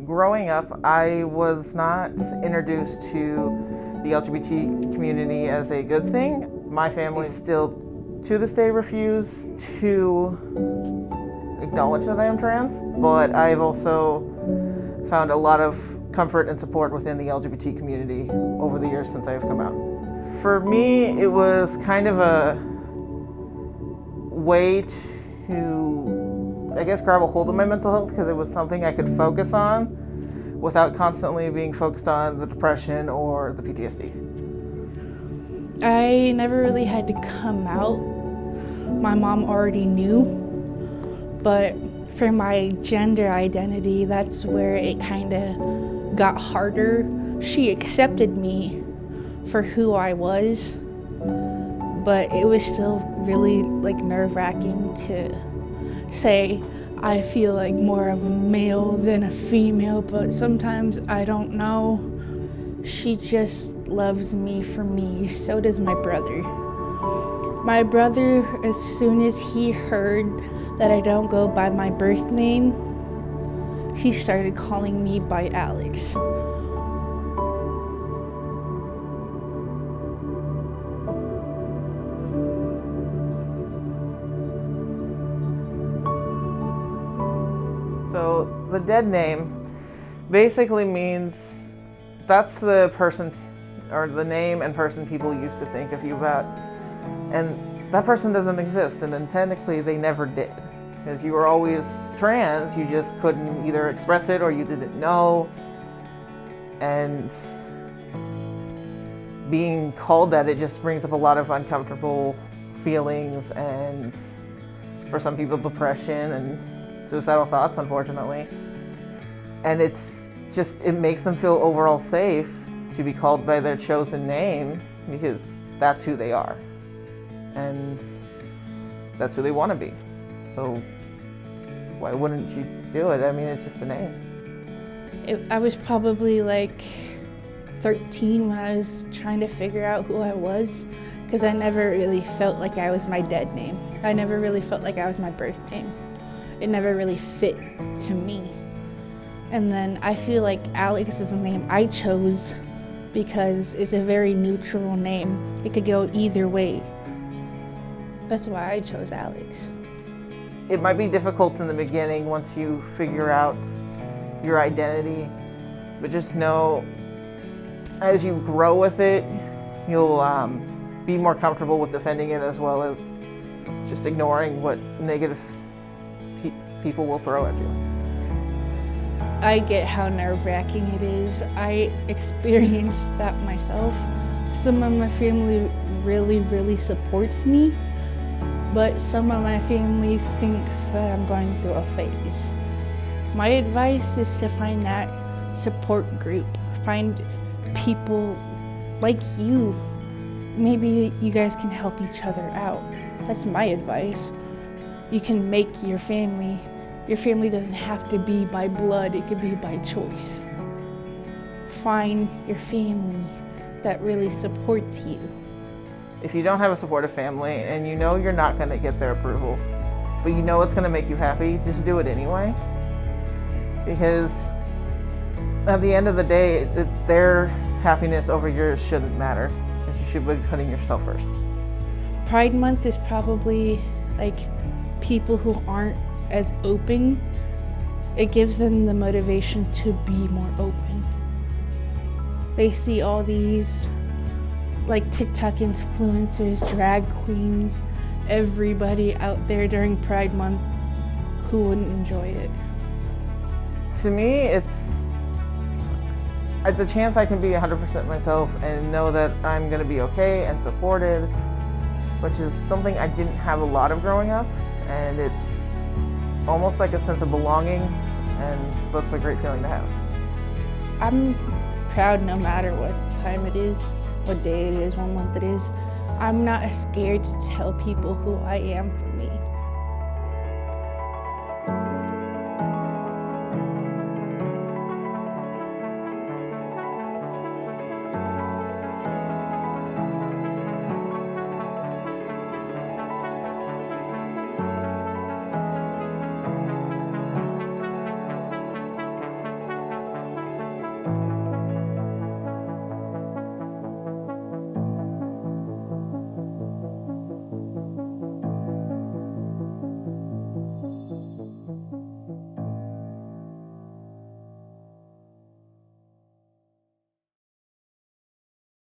Growing up, I was not introduced to the LGBT community as a good thing. My family still, to this day, refuse to acknowledge that I am trans, but I've also found a lot of comfort and support within the LGBT community over the years since I have come out. For me, it was kind of a way to, I guess, grab a hold of my mental health because it was something I could focus on without constantly being focused on the depression or the PTSD. I never really had to come out. My mom already knew, but for my gender identity, that's where it kind of got harder. She accepted me for who I was, but it was still really nerve-wracking to say I feel like more of a male than a female, but sometimes I don't know. She just loves me for me. So does my brother. My brother, as soon as he heard that I don't go by my birth name, he started calling me by Alex. So the dead name basically means that's the person or the name and person people used to think of you about. And that person doesn't exist, and then technically they never did. Because you were always trans, you just couldn't either express it or you didn't know. And being called that, it just brings up a lot of uncomfortable feelings and for some people depression and suicidal thoughts, unfortunately. And it makes them feel overall safe to be called by their chosen name because that's who they are. And that's who they want to be. So why wouldn't you do it? I mean, it's just a name. I was probably 13 when I was trying to figure out who I was, because I never really felt like I was my dead name. I never really felt like I was my birth name. It never really fit to me. And then I feel like Alex is a name I chose because it's a very neutral name. It could go either way. That's why I chose Alex. It might be difficult in the beginning once you figure out your identity, but just know as you grow with it, you'll be more comfortable with defending it as well as just ignoring what negative people will throw at you. I get how nerve-wracking it is. I experienced that myself. Some of my family really, really supports me, but some of my family thinks that I'm going through a phase. My advice is to find that support group. Find people like you. Maybe you guys can help each other out. That's my advice. You can make your family. Your family doesn't have to be by blood, it could be by choice. Find your family that really supports you. If you don't have a supportive family and you know you're not going to get their approval, but you know it's going to make you happy, just do it anyway. Because at the end of the day, their happiness over yours shouldn't matter. You should be putting yourself first. Pride Month is probably people who aren't as open. It gives them the motivation to be more open. They see all these TikTok influencers, drag queens, everybody out there during Pride Month. Who wouldn't enjoy it? To me, it's a chance I can be 100% myself and know that I'm going to be okay and supported, which is something I didn't have a lot of growing up, and it's almost like a sense of belonging, and that's a great feeling to have. I'm proud no matter what time it is, what day it is, what month it is. I'm not scared to tell people who I am for me.